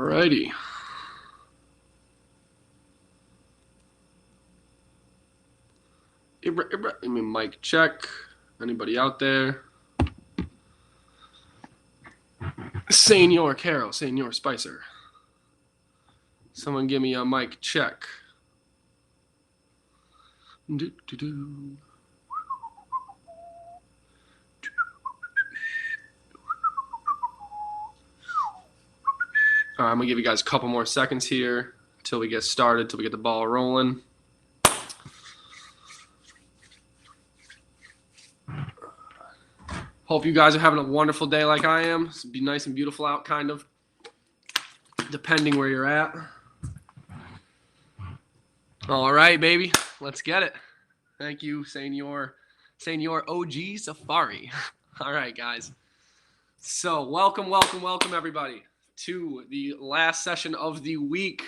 Alrighty. Mic check. Anybody out there? Senor Carol, Senor Spicer. Someone give me a mic check. Do-do-do. All right, I'm going to give you guys a couple more seconds here until we get started, till we get the ball rolling. Hope you guys are having a wonderful day like I am. It's be nice and beautiful out, kind of, depending where you're at. All right, baby. Let's get it. Thank you, Senor OG Safari. All right, guys. So welcome, everybody, to the last session of the week.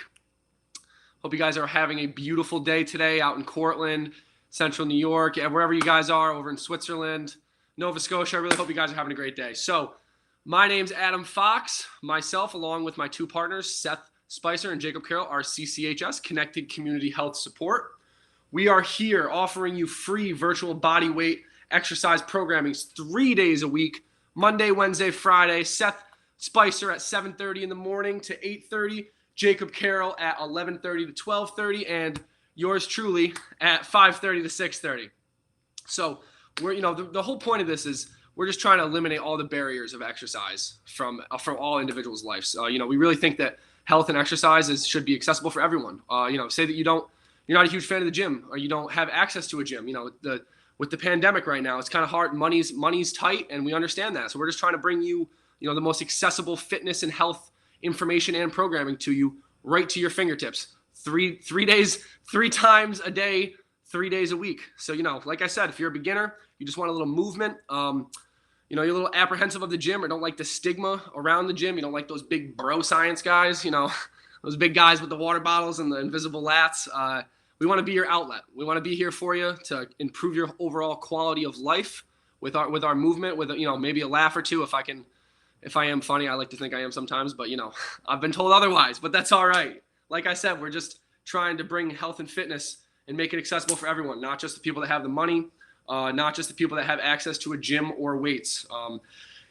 Hope you guys are having a beautiful day today out in Cortland, Central New York, wherever you guys are, over in Switzerland, Nova Scotia. I really hope you guys are having a great day. So my name's Adam Fox. Myself, along with my two partners, Seth Spicer and Jacob Carroll, are CCHS, Connected Community Health Support. We are here offering you free virtual body weight exercise programming 3 days a week, Monday, Wednesday, Friday. Seth Spicer at 7:30 in the morning to 8:30, Jacob Carroll at 11:30 to 12:30, and yours truly at 5:30 to 6:30. So we're, the whole point of this is we're just trying to eliminate all the barriers of exercise from all individuals' lives. We really think that health and exercise should be accessible for everyone. Say that you're not a huge fan of the gym, or you don't have access to a gym. With the pandemic right now, it's kind of hard. Money's tight, and we understand that. So we're just trying to bring you, the most accessible fitness and health information and programming to you right to your fingertips. Three days, 3 times a day, 3 days a week. So, like I said, if you're a beginner, you just want a little movement, you're a little apprehensive of the gym or don't like the stigma around the gym. You don't like those big bro science guys, those big guys with the water bottles and the invisible lats. We want to be your outlet. We want to be here for you to improve your overall quality of life with our movement, with maybe a laugh or two if I am funny. I like to think I am sometimes, but I've been told otherwise, but that's all right. Like I said, we're just trying to bring health and fitness and make it accessible for everyone, not just the people that have the money, not just the people that have access to a gym or weights.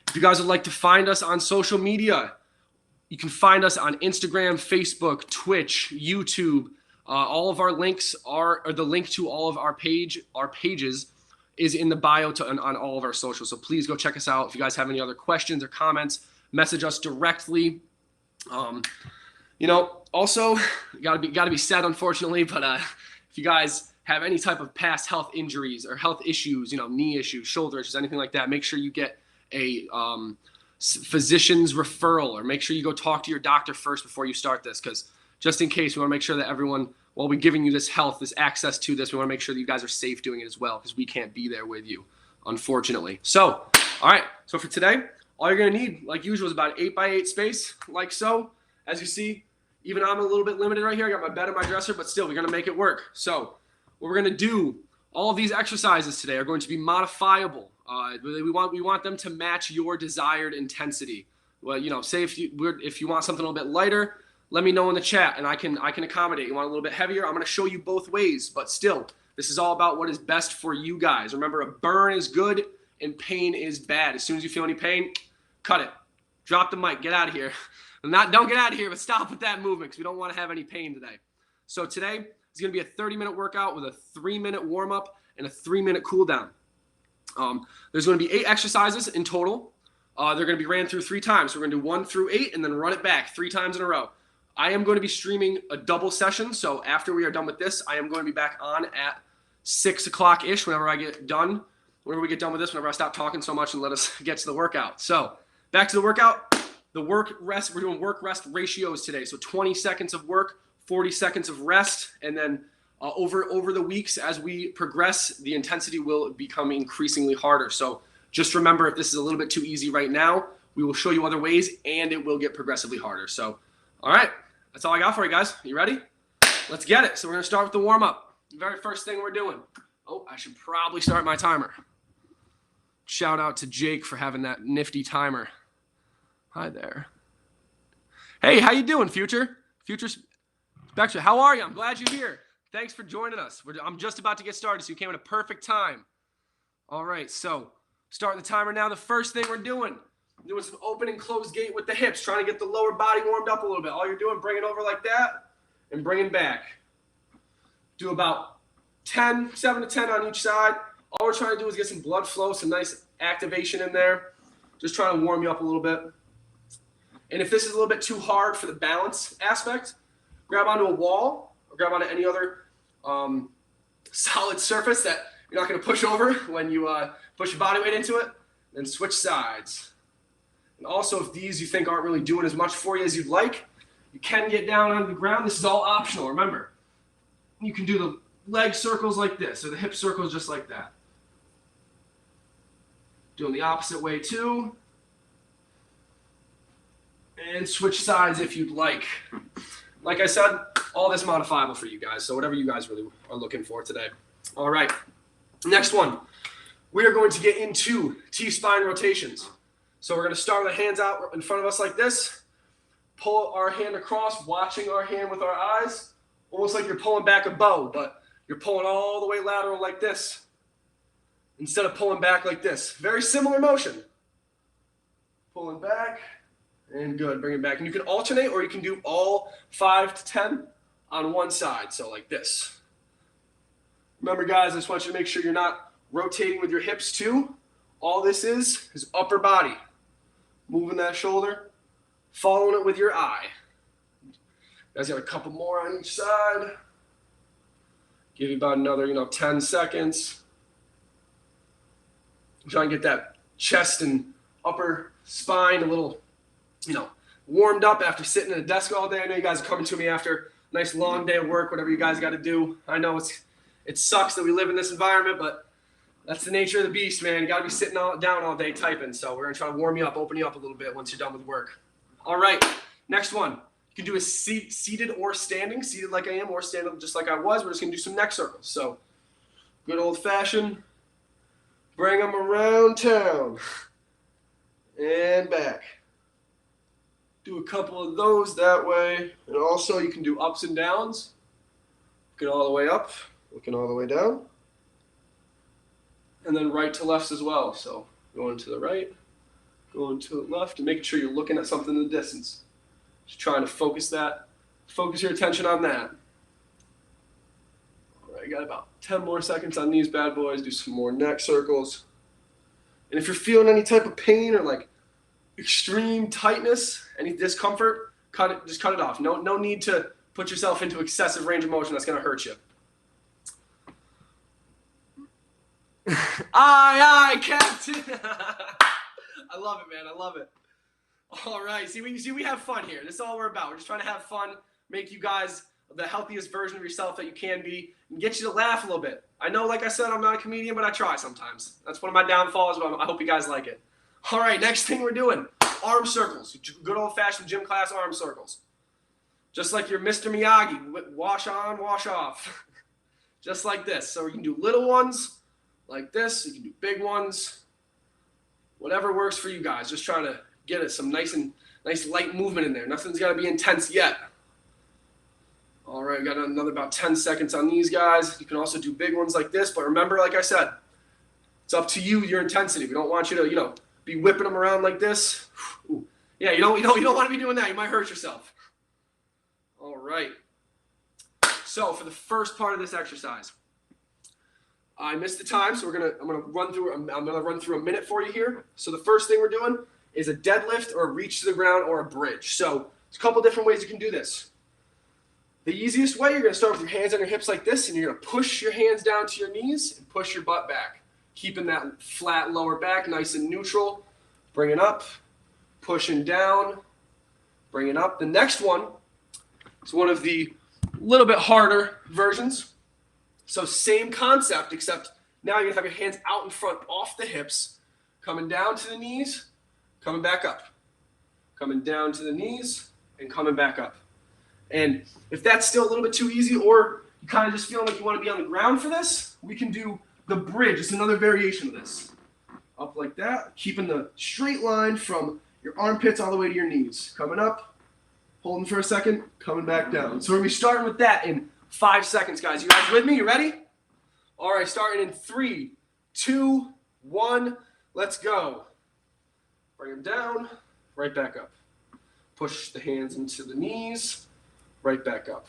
If you guys would like to find us on social media, you can find us on Instagram, Facebook, Twitch, YouTube. All of our links or the link to all of our pages is in the bio on all of our socials. So please go check us out. If you guys have any other questions or comments, message us directly. Also gotta be said, unfortunately, but if you guys have any type of past health injuries or health issues, knee issues, shoulder issues, anything like that, make sure you get a physician's referral, or make sure you go talk to your doctor first before you start this, because just in case, we want to make sure that everyone, while we're giving you this health, this access to this, we want to make sure that you guys are safe doing it as well, because we can't be there with you, unfortunately. So, all right. So for today, all you're going to need, like usual, is about an 8x8 space, like so. As you see, even I'm a little bit limited right here. I got my bed and my dresser, but still, we're going to make it work. So what we're going to do, all of these exercises today are going to be modifiable. We want them to match your desired intensity. Well, say if you want something a little bit lighter, let me know in the chat, and I can accommodate. You want a little bit heavier? I'm going to show you both ways, but still, this is all about what is best for you guys. Remember, a burn is good and pain is bad. As soon as you feel any pain, cut it. Drop the mic. Get out of here. Don't get out of here, but stop with that movement, because we don't want to have any pain today. So today is going to be a 30-minute workout with a 3-minute warm-up and a 3-minute cool-down. There's going to be 8 exercises in total. They're going to be ran through 3 times. So we're going to do 1 through 8 and then run it back 3 times in a row. I am going to be streaming a double session, so after we are done with this, I am going to be back on at 6 o'clock-ish whenever we get done with this, whenever I stop talking so much and let us get to the workout. So back to the workout. We're doing work-rest ratios today. So 20 seconds of work, 40 seconds of rest, and then over the weeks as we progress, the intensity will become increasingly harder. So just remember, if this is a little bit too easy right now, we will show you other ways, and it will get progressively harder. So, all right. That's all I got for you guys. You ready? Let's get it. So we're going to start with the warm-up. The very first thing we're doing. Oh, I should probably start my timer. Shout out to Jake for having that nifty timer. Hi there. Hey, how you doing, Future? Future Spectra, how are you? I'm glad you're here. Thanks for joining us. I'm just about to get started, so you came at a perfect time. All right, so starting the timer now. The first thing we're doing some open and close gait with the hips, trying to get the lower body warmed up a little bit. All you're doing, bring it over like that and bring it back. Do about 7 to 10 on each side. All we're trying to do is get some blood flow, some nice activation in there. Just trying to warm you up a little bit. And if this is a little bit too hard for the balance aspect, grab onto a wall or grab onto any other solid surface that you're not going to push over when you push your body weight into it. Then switch sides. And also, if these you think aren't really doing as much for you as you'd like, you can get down on the ground. This is all optional, remember. You can do the leg circles like this or the hip circles just like that. Doing the opposite way too. And switch sides if you'd like. Like I said, all this modifiable for you guys. So whatever you guys really are looking for today. All right. Next one. We are going to get into T-spine rotations. So we're going to start with the hands out in front of us like this. Pull our hand across, watching our hand with our eyes. Almost like you're pulling back a bow, but you're pulling all the way lateral like this instead of pulling back like this. Very similar motion. Pulling back. And good, bring it back. And you can alternate or you can do all 5 to 10 on one side. So like this. Remember guys, I just want you to make sure you're not rotating with your hips too. All this is upper body. Moving that shoulder, following it with your eye. You guys got a couple more on each side. Give you about another, 10 seconds. Try and get that chest and upper spine a little warmed up after sitting at a desk all day. I know you guys are coming to me after a nice long day of work, whatever you guys got to do. I know it sucks that we live in this environment, but that's the nature of the beast, man. You got to be sitting down all day typing. So we're going to try to warm you up, open you up a little bit once you're done with work. All right, next one. You can do a seated or standing, seated like I am or standing just like I was. We're just going to do some neck circles. So good old-fashioned, bring them around town and back. Do a couple of those that way. And also you can do ups and downs. Looking all the way up, looking all the way down. And then right to left as well. So going to the right, going to the left, and making sure you're looking at something in the distance. Just trying to focus your attention on that. All right, got about 10 more seconds on these bad boys. Do some more neck circles. And if you're feeling any type of pain or like extreme tightness, any discomfort, just cut it off. No need to put yourself into excessive range of motion. That's going to hurt you. Aye, Captain. I love it, man. I love it. All right. See, we have fun here. This is all we're about. We're just trying to have fun, make you guys the healthiest version of yourself that you can be, and get you to laugh a little bit. I know, like I said, I'm not a comedian, but I try sometimes. That's one of my downfalls, but I hope you guys like it. All right, next thing we're doing, arm circles. Good old-fashioned gym class arm circles. Just like your Mr. Miyagi, wash on, wash off. Just like this. So you can do little ones like this. You can do big ones. Whatever works for you guys. Just trying to get it some nice light movement in there. Nothing's got to be intense yet. All right, we got another about 10 seconds on these guys. You can also do big ones like this. But remember, like I said, it's up to you, your intensity. We don't want you to, be whipping them around like this. Ooh. Yeah, you don't want to be doing that. You might hurt yourself. All right. So for the first part of this exercise, I missed the time, so I'm gonna run through a minute for you here. So the first thing we're doing is a deadlift or a reach to the ground or a bridge. So there's a couple different ways you can do this. The easiest way, you're gonna start with your hands on your hips like this, and you're gonna push your hands down to your knees and push your butt back. Keeping that flat lower back nice and neutral. Bring it up, pushing down, bring it up. The next one is one of the little bit harder versions. So same concept, except now you're going to have your hands out in front off the hips, coming down to the knees, coming back up. Coming down to the knees and coming back up. And if that's still a little bit too easy, or you kind of just feel like you want to be on the ground for this, we can do the bridge. It's another variation of this. Up like that, keeping the straight line from your armpits all the way to your knees. Coming up, holding for a second, coming back down. So we're going to be starting with that in 5 seconds, guys. You guys with me? You ready? All right, starting in 3, 2, 1. Let's go. Bring them down, right back up. Push the hands into the knees, right back up.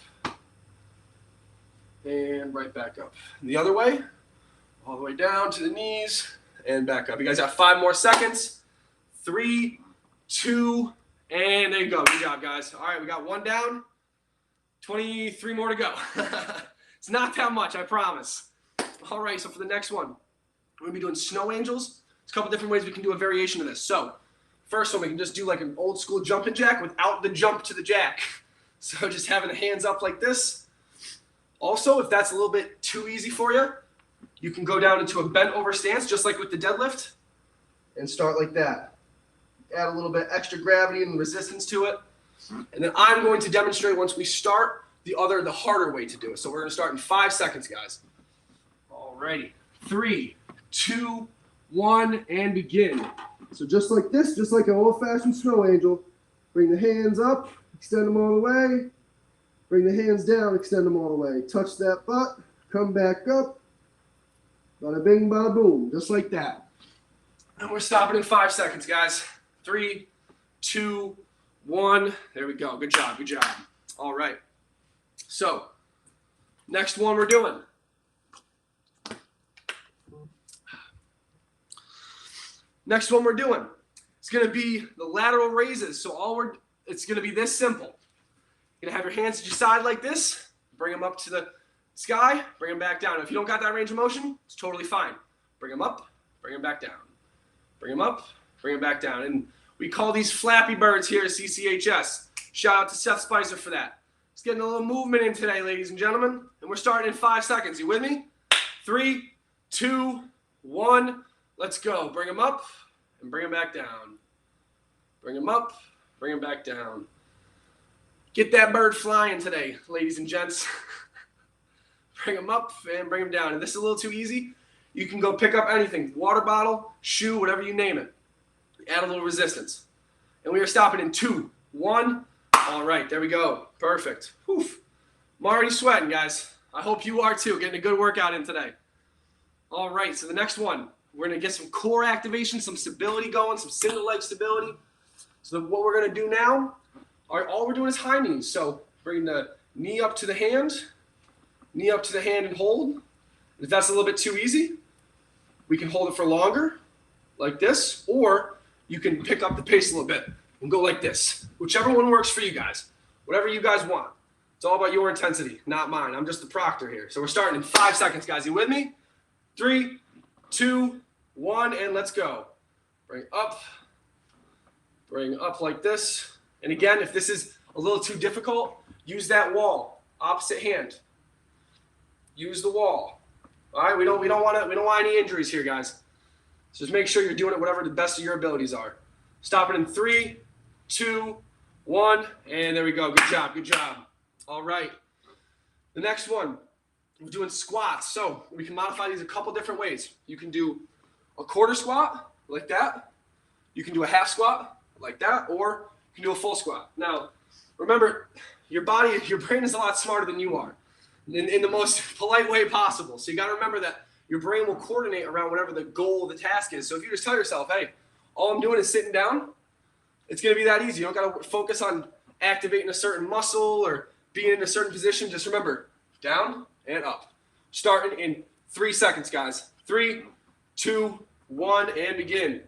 And right back up. And the other way, all the way down to the knees and back up. You guys got 5 more seconds. 3, 2, and there you go. Good job, guys. All right, we got 1 down. 23 more to go. It's not that much, I promise. All right, so for the next one, we're going to be doing snow angels. There's a couple different ways we can do a variation of this. So first one, we can just do like an old school jumping jack without the jump to the jack. So just having the hands up like this. Also, if that's a little bit too easy for you, you can go down into a bent over stance, just like with the deadlift, and start like that. Add a little bit extra gravity and resistance to it. And then I'm going to demonstrate once we start the harder way to do it. So we're going to start in 5 seconds, guys. Alrighty. 3, 2, 1, and begin. So just like this, just like an old-fashioned snow angel, bring the hands up, extend them all the way. Bring the hands down, extend them all the way. Touch that butt, come back up. Bada bing, bada boom, just like that. And we're stopping in 5 seconds, guys. 3, 2, 1. There we go. Good job, good job. All right. So, next one we're doing. Next one we're doing. It's going to be the lateral raises. So it's going to be this simple. You're going to have your hands at your side like this. Bring them up to the sky. Bring them back down. If you don't got that range of motion, it's totally fine. Bring them up. Bring them back down. Bring them up. Bring them back down. And we call these Flappy Birds here at CCHS. Shout out to Seth Spicer for that. It's getting a little movement in today, ladies and gentlemen. And we're starting in 5 seconds. You with me? 3, 2, 1. Let's go. Bring them up and bring them back down. Bring them up. Bring them back down. Get that bird flying today, ladies and gents. Bring them up and bring them down. If this is a little too easy, you can go pick up anything. Water bottle, shoe, whatever you name it. Add a little resistance. And we are stopping in 2, 1. All right, there we go. Perfect. Whew. I'm already sweating, guys. I hope you are too. Getting a good workout in today. All right, so the next one, we're going to get some core activation, some stability going, some single leg stability. So what we're going to do now, all we're doing is high knees. So bring the knee up to the hand and hold. If that's a little bit too easy, we can hold it for longer, like this, or you can pick up the pace a little bit and go like this. Whichever one works for you guys. Whatever you guys want. It's all about your intensity, not mine. I'm just the proctor here. So we're starting in 5 seconds, guys. You with me? 3, 2, 1, and let's go. Bring up like this. And again, if this is a little too difficult, use that wall. Opposite hand. Use the wall. All right, we don't want any injuries here, guys. So just make sure you're doing it whatever the best of your abilities are. Stopping in 3, 2, 1, and there we go. Good job, good job. All right. The next one, we're doing squats. So we can modify these a couple different ways. You can do a quarter squat like that. You can do a half squat like that, or you can do a full squat. Now, remember, your brain is a lot smarter than you are in the most polite way possible. So you got to remember that your brain will coordinate around whatever the goal of the task is. So if you just tell yourself, hey, all I'm doing is sitting down, it's going to be that easy. You don't got to focus on activating a certain muscle or being in a certain position. Just remember, down and up. Starting in 3 seconds, guys. 3, 2, 1, and begin.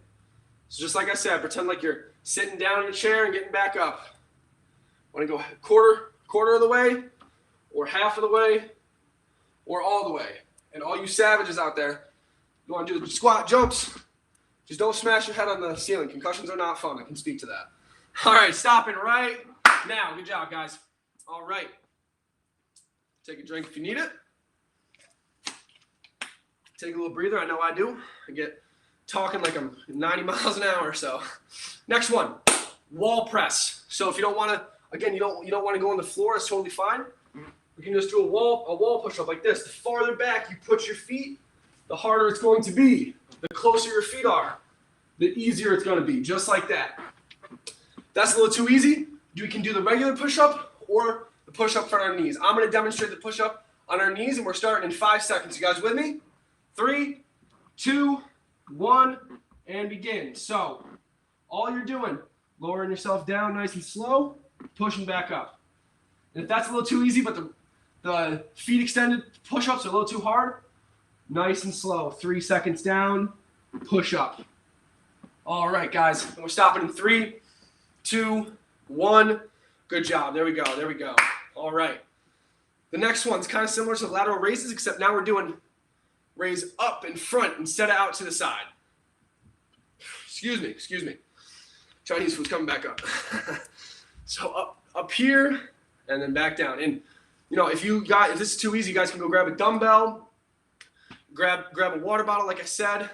So just like I said, pretend like you're sitting down in a chair and getting back up. Want to go quarter of the way, or half of the way, or all the way. And all you savages out there, you want to do the squat jumps, just don't smash your head on the ceiling. Concussions are not fun. I can speak to that. All right, stopping right now. Good job, guys. All right. Take a drink if you need it. Take a little breather. I know I do. I get talking like I'm 90 miles an hour or so. Next one, wall press. So if you don't want to, again, you don't want to go on the floor, it's totally fine. You can just do a wall push-up like this. The farther back you put your feet, the harder it's going to be. The closer your feet are, the easier it's going to be, just like that. That's a little too easy. You can do the regular push-up or the push-up for our knees. I'm going to demonstrate the push-up on our knees, and we're starting in 5 seconds. You guys with me? 3, 2, 1, and begin. So all you're doing, lowering yourself down nice and slow, pushing back up. And if that's a little too easy, but the feet extended push-ups are a little too hard, nice and slow. 3 seconds down, push up. All right, guys. And we're stopping in 3, 2, 1. Good job. There we go. There we go. All right. The next one's kind of similar to lateral raises, except now we're doing raise up in front instead of out to the side. Excuse me. Chinese food's coming back up. So up here and then back down. And if this is too easy, you guys can go grab a dumbbell, grab a water bottle, like I said.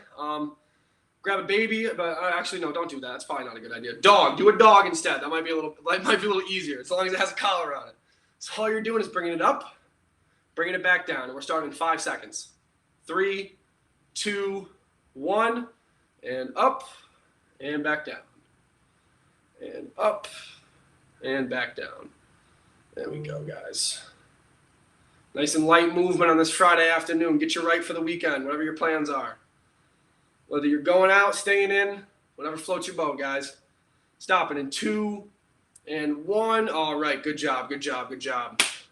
Grab a baby, but actually no, don't do that. It's probably not a good idea. Dog, do a dog instead. That might be a little easier, as long as it has a collar on it. So all you're doing is bringing it up, bringing it back down, and we're starting in 5 seconds. 3, 2, 1, and up, and back down, and up, and back down. There we go, guys. Nice and light movement on this Friday afternoon. Get you right for the weekend, whatever your plans are. Whether you're going out, staying in, whatever floats your boat, guys. Stopping in 2 and 1. All right, good job.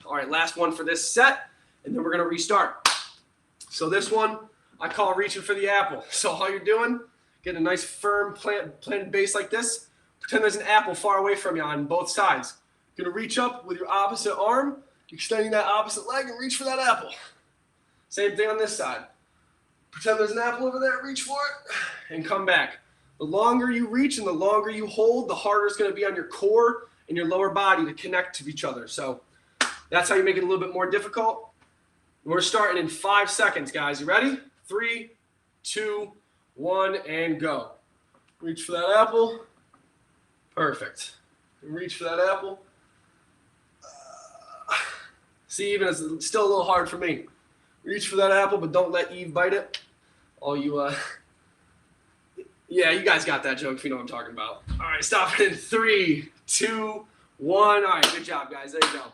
All right, last one for this set, and then we're going to restart. So this one, I call reaching for the apple. So all you're doing, get a nice firm planted base like this. Pretend there's an apple far away from you on both sides. You're going to reach up with your opposite arm, extending that opposite leg, and reach for that apple. Same thing on this side. Pretend there's an apple over there, reach for it, and come back. The longer you reach and the longer you hold, the harder it's going to be on your core and your lower body to connect to each other. So that's how you make it a little bit more difficult. We're starting in 5 seconds, guys. You ready? 3, 2, 1, and go. Reach for that apple. Perfect. Reach for that apple. See, even it's still a little hard for me. Reach for that apple, but don't let Eve bite it. All you, yeah, you guys got that joke if you know what I'm talking about. All right, stop it in 3, 2, 1. All right, good job, guys. There you go.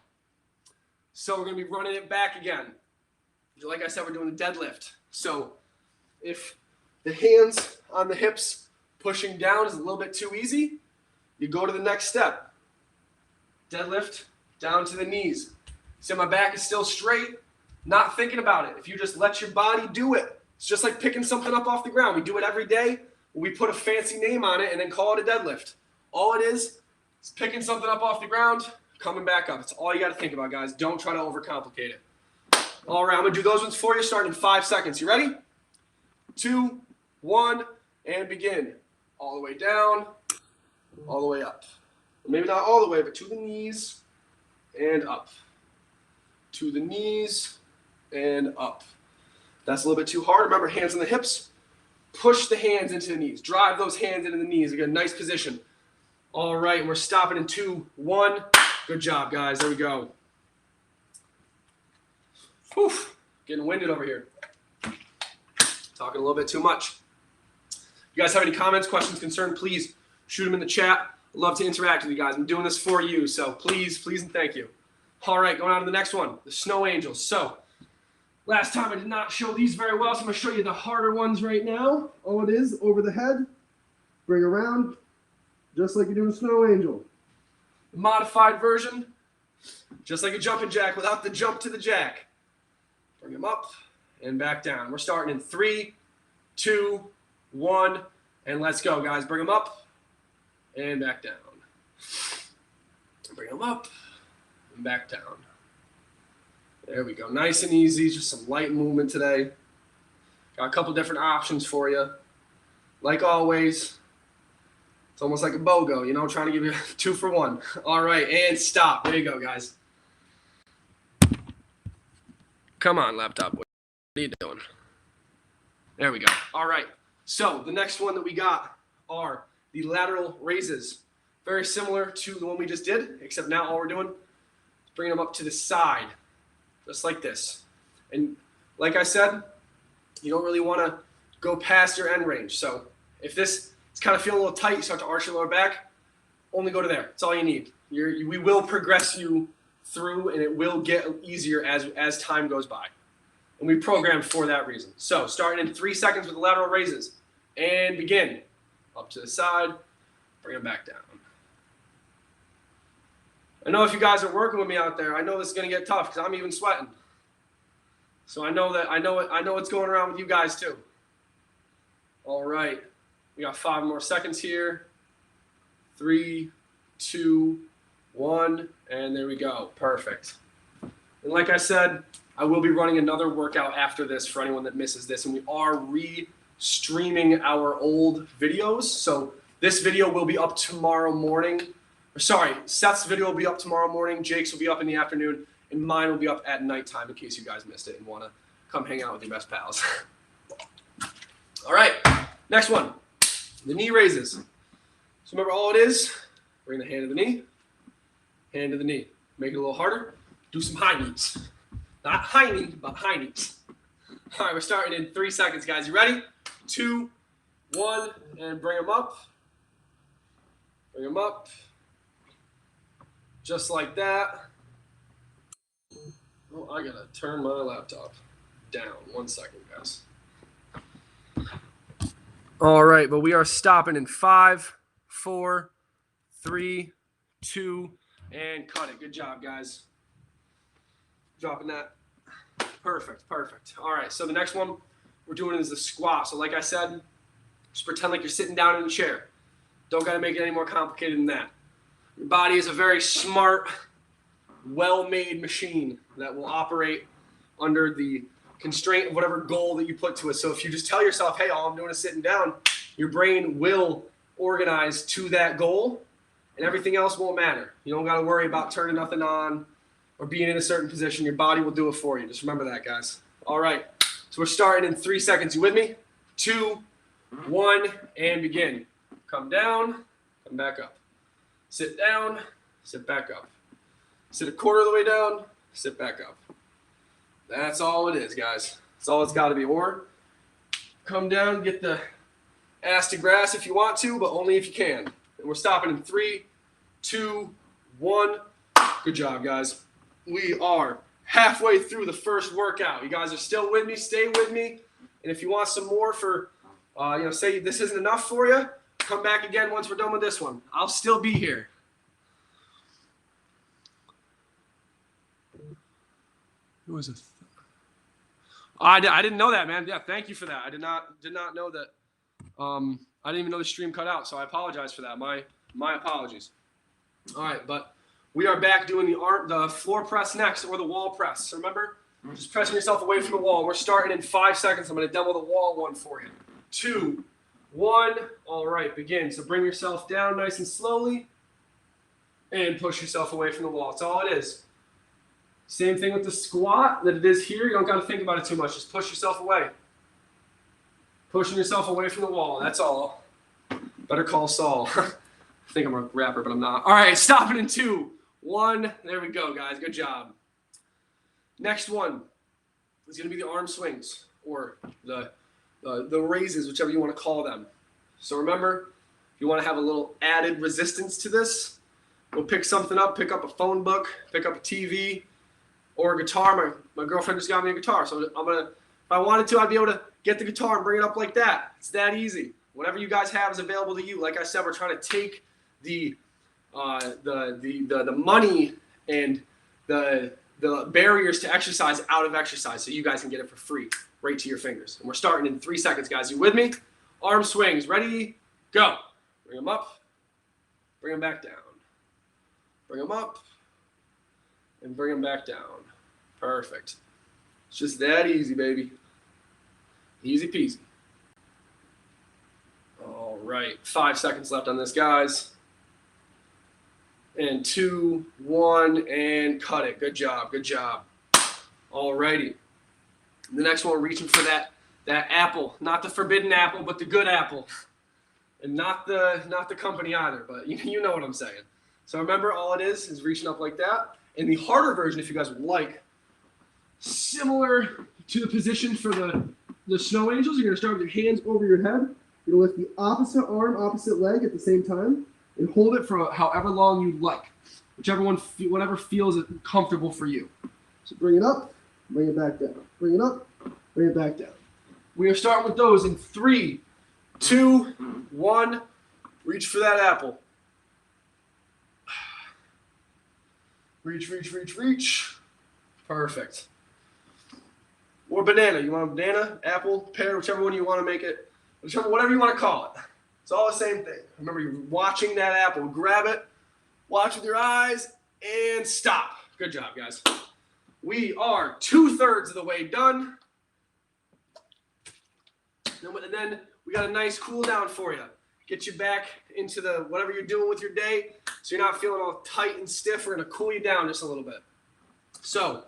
So we're going to be running it back again. Like I said, we're doing the deadlift. So if the hands on the hips pushing down is a little bit too easy, you go to the next step. Deadlift down to the knees. See, my back is still straight. Not thinking about it. If you just let your body do it, it's just like picking something up off the ground. We do it every day. We put a fancy name on it and then call it a deadlift. All it is picking something up off the ground, coming back up. It's all you got to think about, guys. Don't try to overcomplicate it. All right, I'm going to do those ones for you starting in 5 seconds. You ready? 2, 1, and begin. All the way down, all the way up. Maybe not all the way, but to the knees and up. To the knees and up. That's a little bit too hard. Remember, hands on the hips. Push the hands into the knees. Drive those hands into the knees. You get a nice position. All right, and we're stopping in 2, 1. Good job, guys. There we go. Whew. Getting winded over here. Talking a little bit too much. If you guys have any comments, questions, concerns, please shoot them in the chat. I'd love to interact with you guys. I'm doing this for you, so please, and thank you. All right, going on to the next one, the snow angels. So last time I did not show these very well, so I'm going to show you the harder ones right now. All it is, over the head, bring around, just like you're doing a snow angel. The modified version, just like a jumping jack without the jump to the jack. Bring them up and back down. We're starting in 3, 2, 1, and let's go, guys. Bring them up and back down. Bring them up and back down. There we go. Nice and easy. Just some light movement today. Got a couple different options for you. Like always, it's almost like a BOGO, trying to give you 2 for 1. All right, and stop. There you go, guys. Come on, laptop. What are you doing? There we go. All right. So the next one that we got are the lateral raises. Very similar to the one we just did, except now all we're doing is bringing them up to the side, just like this. And like I said, you don't really want to go past your end range. So if this is kind of feeling a little tight, you start to arch your lower back, only go to there. That's all you need. We will progress you through, and it will get easier as time goes by. And we programmed for that reason. So starting in 3 seconds with the lateral raises. And begin. Up to the side. Bring them back down. I know if you guys are working with me out there, I know this is going to get tough because I'm even sweating. So I know what's going around with you guys too. All right. We got 5 more seconds here. 3, 2, 1, and there we go. Perfect. And like I said, I will be running another workout after this for anyone that misses this, and we are re-streaming our old videos. So this video will be up tomorrow morning. Sorry, Seth's video will be up tomorrow morning, Jake's will be up in the afternoon, and mine will be up at nighttime in case you guys missed it and want to come hang out with your best pals. All right, next one, the knee raises. So remember all it is, bring the hand to the knee, hand to the knee. Make it a little harder, do some high knees. Not high knee, but high knees. All right, we're starting in 3 seconds, guys. You ready? 2, 1, and bring them up. Bring them up. Just like that. Oh, I gotta turn my laptop down. 1 second, guys. All right, but we are stopping in 5, 4, 3, 2, and cut it. Good job, guys. Dropping that. Perfect, perfect. All right, so the next one we're doing is the squat. So like I said, just pretend like you're sitting down in a chair. Don't got to make it any more complicated than that. Your body is a very smart, well-made machine that will operate under the constraint of whatever goal that you put to it. So if you just tell yourself, hey, all I'm doing is sitting down, your brain will organize to that goal, and everything else won't matter. You don't got to worry about turning nothing on or being in a certain position. Your body will do it for you. Just remember that, guys. All right, so we're starting in 3 seconds. You with me? 2, 1, and begin. Come down, come back up. Sit down, sit back up. Sit a quarter of the way down, sit back up. That's all it is, guys. That's all it's got to be. Or come down, get the ass to grass if you want to, but only if you can. And we're stopping in 3, 2, 1. Good job, guys. We are halfway through the first workout. You guys are still with me. Stay with me. And if you want some more for, say this isn't enough for you, come back again once we're done with this one. I'll still be here. Who was it? I didn't know that, man. Yeah, thank you for that. I did not know that. I didn't even know the stream cut out, so I apologize for that. My apologies. All right, but we are back doing the floor press next, or the wall press. So remember, just pressing yourself away from the wall. We're starting in 5 seconds. I'm going to demo the wall one for you. 2, 1. All right, begin. So bring yourself down nice and slowly, and push yourself away from the wall. That's all it is. Same thing with the squat that it is here. You don't got to think about it too much. Just push yourself away. Pushing yourself away from the wall. That's all. Better call Saul. I think I'm a rapper, but I'm not. All right, stopping in 2, 1. There we go, guys. Good job. Next one is going to be the arm swings, or the raises, whichever you want to call them. So remember, if you want to have a little added resistance to this, go pick something up. Pick up a phone book. Pick up a TV. Or a guitar. My girlfriend just got me a guitar, so if I wanted to, I'd be able to get the guitar and bring it up like that. It's that easy. Whatever you guys have is available to you. Like I said, we're trying to take the money and the barriers to exercise out of exercise, so you guys can get it for free right to your fingers. And we're starting in 3 seconds, guys. You with me? Arm swings. Ready? Go. Bring them up. Bring them back down. Bring them up. And bring them back down. Perfect. It's just that easy, baby. Easy peasy. All right. 5 seconds left on this, guys. And 2, 1, and cut it. Good job. Good job. All righty. The next one, reaching for that apple. Not the forbidden apple, but the good apple. And not the company either, but you know what I'm saying. So remember, all it is reaching up like that. And the harder version, if you guys would like, similar to the position for the snow angels, you're going to start with your hands over your head. You're going to lift the opposite arm, opposite leg at the same time. and hold it for however long you'd like. Whatever feels comfortable for you. So bring it up, bring it back down. Bring it up, bring it back down. We are starting with those in 3, 2, 1. Reach for that apple. Reach, reach, reach, reach. Perfect. Or banana. You want a banana, apple, pear, whichever one you want to make it. Whatever you want to call it. It's all the same thing. Remember, you're watching that apple. Grab it, watch with your eyes, and stop. Good job, guys. We are 2/3 of the way done. And then we got a nice cool down for you. Get you back into whatever you're doing with your day so you're not feeling all tight and stiff. We're going to cool you down just a little bit. So,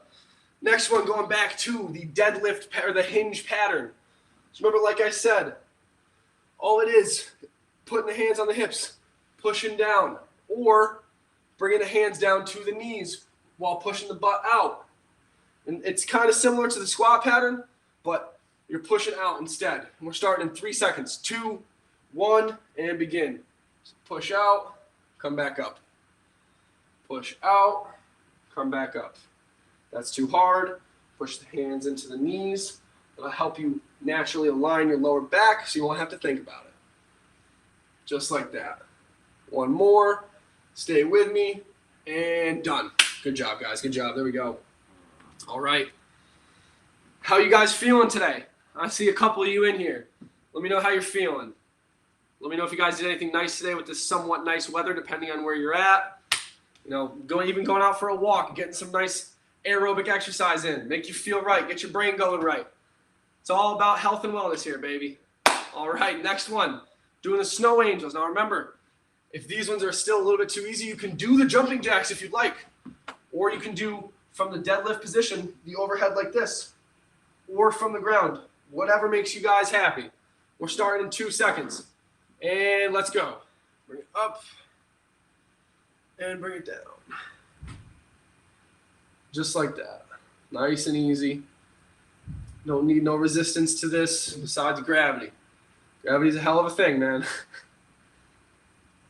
next one, going back to the deadlift or the hinge pattern. So remember, like I said, all it is, putting the hands on the hips, pushing down, or bringing the hands down to the knees while pushing the butt out. And it's kind of similar to the squat pattern, but you're pushing out instead. And we're starting in 3 seconds. 2, 1, and begin. So push out, come back up. Push out, come back up. That's too hard. Push the hands into the knees. It'll help you naturally align your lower back so you won't have to think about it. Just like that. One more. Stay with me. And done. Good job, guys. Good job. There we go. All right. How you guys feeling today? I see a couple of you in here. Let me know how you're feeling. Let me know if you guys did anything nice today with this somewhat nice weather, depending on where you're at. You know, even going out for a walk, getting some nice aerobic exercise in. Make you feel right. Get your brain going right. It's all about health and wellness here, baby. All right, next one. Doing the snow angels. Now remember, if these ones are still a little bit too easy, you can do the jumping jacks if you'd like. Or you can do, from the deadlift position, the overhead like this. Or from the ground. Whatever makes you guys happy. We're starting in 2 seconds. And let's go. Bring it up. And bring it down. Just like that. Nice and easy. Don't need no resistance to this besides gravity. Gravity's a hell of a thing, man.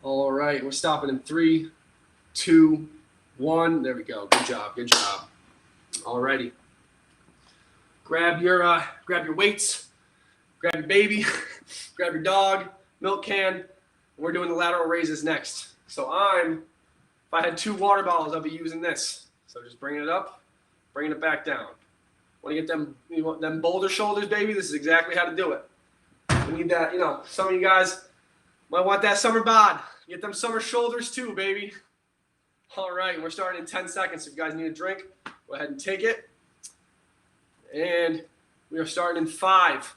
All right, we're stopping in 3, 2, 1. There we go. Good job. Good job. All righty. Grab your weights. Grab your baby. Grab your dog. Milk can. And we're doing the lateral raises next. So if I had 2 water bottles, I'll be using this. So just bringing it up, bringing it back down. Want to get them boulder shoulders, baby? This is exactly how to do it. We need that, some of you guys might want that summer bod. Get them summer shoulders too, baby. All right, we're starting in 10 seconds. If you guys need a drink, go ahead and take it. And we are starting in 5,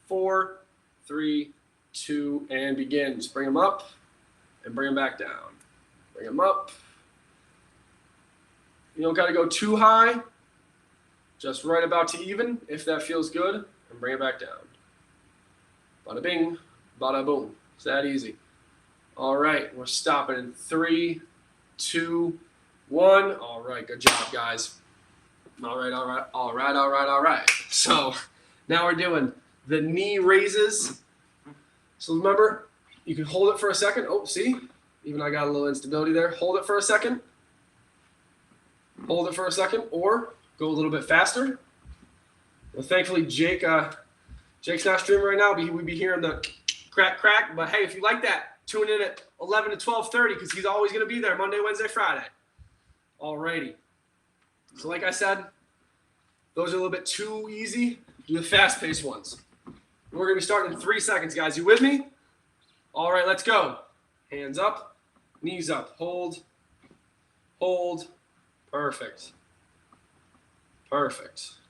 4, 3, 2, and begin. Just bring them up and bring them back down. Bring them up. You don't got to go too high. Just right about to even, if that feels good, and bring it back down. Bada bing, bada boom. It's that easy. All right, we're stopping in 3, 2, 1. All right, good job, guys. All right. So now we're doing the knee raises. So remember, you can hold it for a second. Oh, see? Even I got a little instability there. Hold it for a second. Hold it for a second, or go a little bit faster. Well, thankfully, Jake's not streaming right now, but we'd be hearing the crack. But hey, if you like that, tune in at 11 to 12:30 because he's always going to be there Monday, Wednesday, Friday. Alrighty. So like I said, those are a little bit too easy. Do the fast-paced ones. We're going to be starting in 3 seconds, guys. You with me? All right, let's go. Hands up, knees up. Hold. Perfect.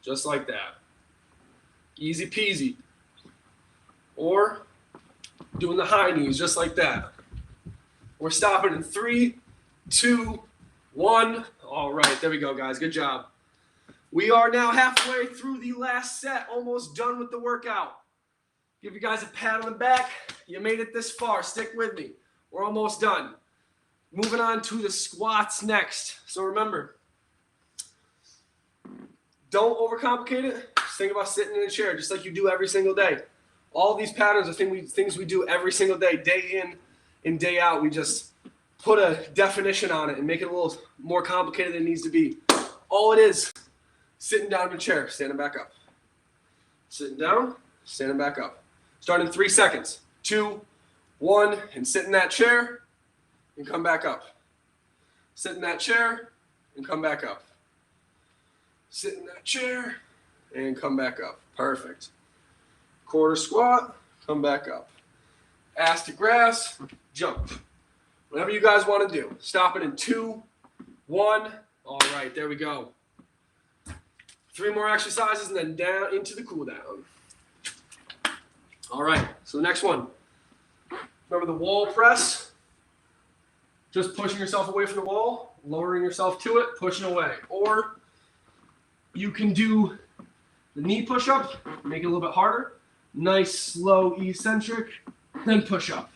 Just like that. Easy peasy. Or doing the high knees just like that. We're stopping in 3, 2, 1. All right, there we go, guys. Good job. We are now halfway through the last set, almost done with the workout. Give you guys a pat on the back. You made it this far. Stick with me. We're almost done. Moving on to the squats next. So remember, don't overcomplicate it. Just think about sitting in a chair just like you do every single day. All these patterns are things we do every single day, day in and day out. We just put a definition on it and make it a little more complicated than it needs to be. All it is, sitting down in a chair, standing back up. Sitting down, standing back up. Start in 3 seconds. 2, 1, and sit in that chair and come back up. Sit in that chair and come back up. Sit in that chair and come back up. Perfect. Quarter squat, come back up. Ass to grass, jump. Whatever you guys want to do. Stop it in 2, 1. All right, there we go. 3 more exercises and then down into the cool down. All right, so the next one. Remember the wall press? Just pushing yourself away from the wall, lowering yourself to it, pushing away. Or you can do the knee push-up, make it a little bit harder. Nice, slow, eccentric, then push up.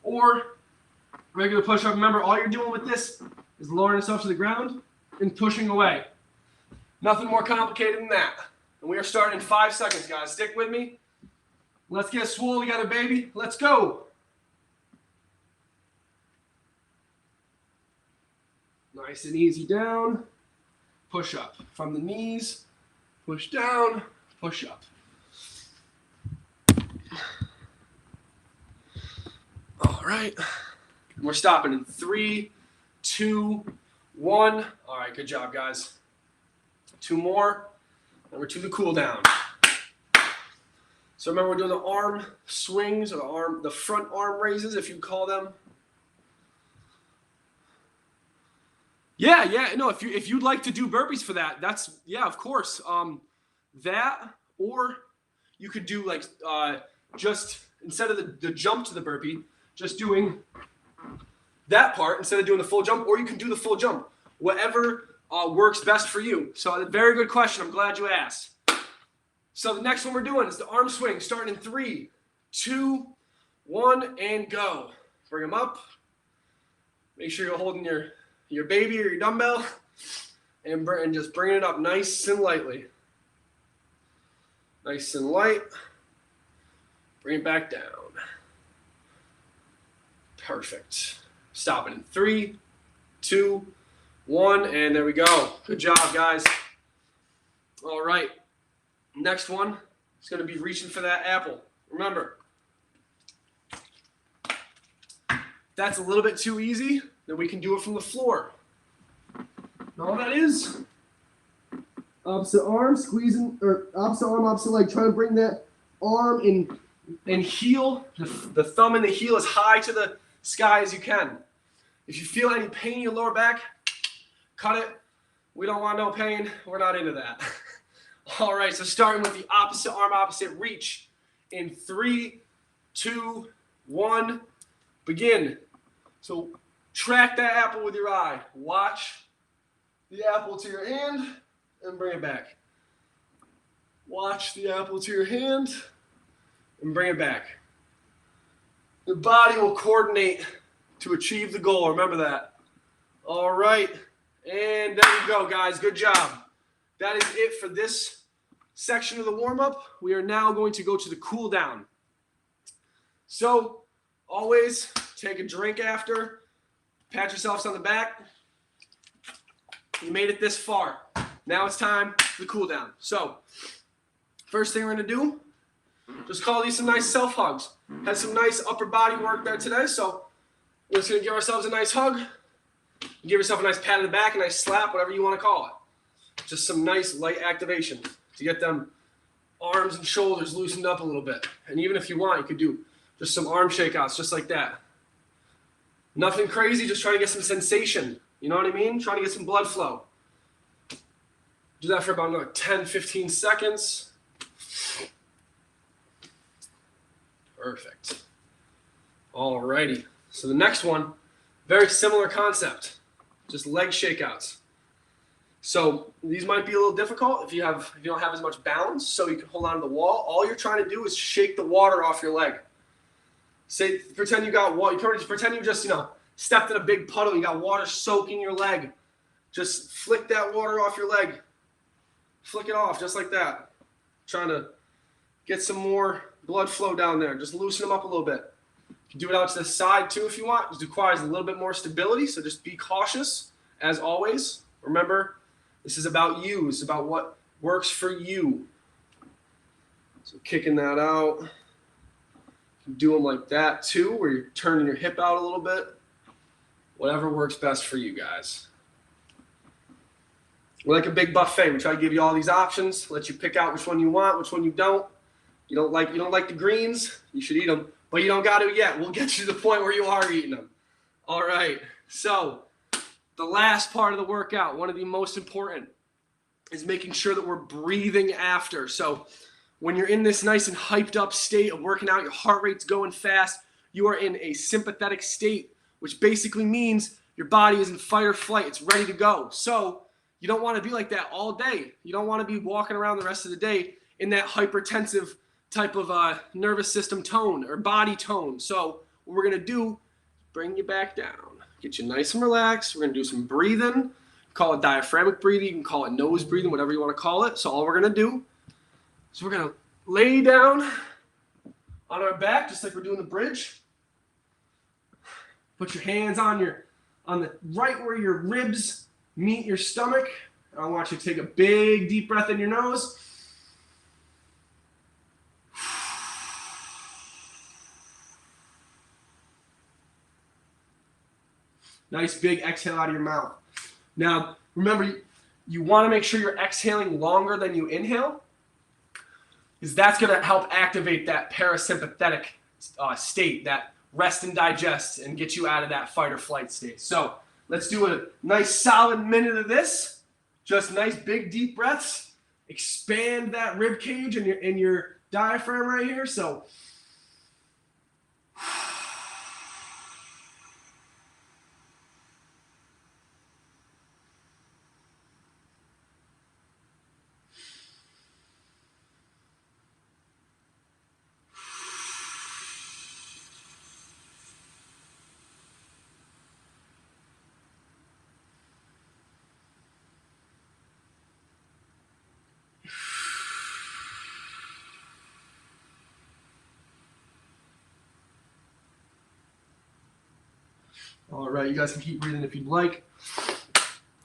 Or regular push-up. Remember, all you're doing with this is lowering yourself to the ground and pushing away. Nothing more complicated than that. And we are starting in 5 seconds, guys. Stick with me. Let's get swole together, baby. Let's go. Nice and easy down. Push up. From the knees, push down, push up. All right. We're stopping in 3, 2, 1. All right, good job, guys. 2 more, and we're to the cool down. So remember, we're doing the arm swings, or the front arm raises, if you call them. Yeah. No, if you'd like to do burpees for that, that's, yeah, of course. That, or you could do like just instead of the jump to the burpee, just doing that part instead of doing the full jump, or you can do the full jump. Whatever works best for you. So a very good question. I'm glad you asked. So the next one we're doing is the arm swing, starting in 3, 2, 1, and go. Bring them up. Make sure you're holding your baby or your dumbbell, and just bringing it up nice and lightly. Nice and light. Bring it back down. Perfect. Stop it in 3, 2, 1, and there we go. Good job, guys. All right. Next one is going to be reaching for that apple. Remember, if that's a little bit too easy, then we can do it from the floor. And all that is, opposite arm, squeezing, or opposite arm, opposite leg, trying to bring that arm and heel, the thumb and the heel as high to the sky as you can. If you feel any pain in your lower back, cut it. We don't want no pain. We're not into that. All right, so starting with the opposite arm, opposite reach. In 3, 2, 1, begin. So track that apple with your eye. Watch the apple to your hand and bring it back. Watch the apple to your hand and bring it back. Your body will coordinate to achieve the goal. Remember that. All right. And there you go, guys. Good job. That is it for this section of the warm-up. We are now going to go to the cool down. So always take a drink after. Pat yourselves on the back. You made it this far. Now it's time for the cool down. So first thing we're going to do, just call these some nice self-hugs. Had some nice upper body work there today, so we're just going to give ourselves a nice hug. Give yourself a nice pat on the back, a nice slap, whatever you want to call it. Just some nice light activation to get them arms and shoulders loosened up a little bit. And even if you want, you could do just some arm shakeouts just like that. Nothing crazy, just trying to get some sensation. You know what I mean? Trying to get some blood flow. Do that for about another 10, 15 seconds. Perfect. Alrighty. So the next one, very similar concept. Just leg shakeouts. So these might be a little difficult if you don't have as much balance, so you can hold on to the wall. All you're trying to do is shake the water off your leg. Pretend you got water. Pretend you just, stepped in a big puddle. You got water soaking your leg. Just flick that water off your leg. Flick it off just like that. Trying to get some more blood flow down there. Just loosen them up a little bit. You can do it out to the side too if you want. It requires a little bit more stability, so just be cautious as always. Remember, this is about you. It's about what works for you. So kicking that out. You can do them like that too, where you're turning your hip out a little bit. Whatever works best for you guys. We're like a big buffet. We try to give you all these options, let you pick out which one you want, which one you don't. You don't like the greens, you should eat them, but you don't got to yet. We'll get you to the point where you are eating them. All right. So the last part of the workout, one of the most important, is making sure that we're breathing after. So when you're in this nice and hyped up state of working out, your heart rate's going fast, you are in a sympathetic state, which basically means your body is in fight or flight. It's ready to go. So you don't want to be like that all day. You don't want to be walking around the rest of the day in that hypertensive type of nervous system tone or body tone. So what we're going to do, bring you back down. Get you nice and relaxed. We're going to do some breathing. Call it diaphragmatic breathing. You can call it nose breathing, whatever you want to call it. So all we're going to do is we're going to lay down on our back, just like we're doing the bridge. Put your hands on the right where your ribs meet your stomach. I want you to take a big deep breath in your nose. Nice big exhale out of your mouth. Now, remember, you want to make sure you're exhaling longer than you inhale, because that's going to help activate that parasympathetic state, that rest and digest, and get you out of that fight or flight state. So let's do a nice solid minute of this. Just nice big deep breaths. Expand that rib cage and your diaphragm right here. So all right, you guys can keep breathing if you'd like.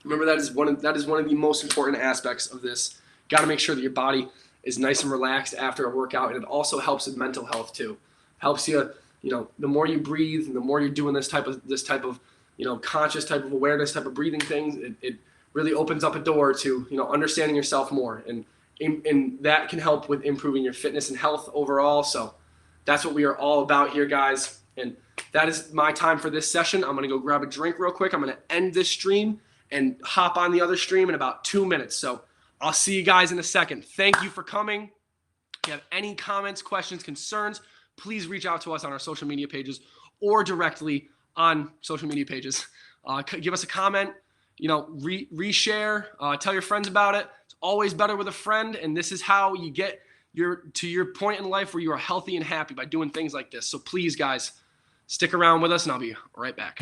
Remember, that is one of the most important aspects of this. Got to make sure that your body is nice and relaxed after a workout, and it also helps with mental health too. Helps you, the more you breathe, and the more you're doing this type of conscious type of awareness type of breathing things, it really opens up a door to understanding yourself more, and that can help with improving your fitness and health overall. So that's what we are all about here, guys. And that is my time for this session. I'm going to go grab a drink real quick. I'm going to end this stream and hop on the other stream in about 2 minutes. So I'll see you guys in a second. Thank you for coming. If you have any comments, questions, concerns, please reach out to us on our social media pages or directly on social media pages. Give us a comment, reshare, tell your friends about it. It's always better with a friend, and this is how you get to your point in life where you are healthy and happy, by doing things like this. So please, guys, stick around with us, and I'll be right back.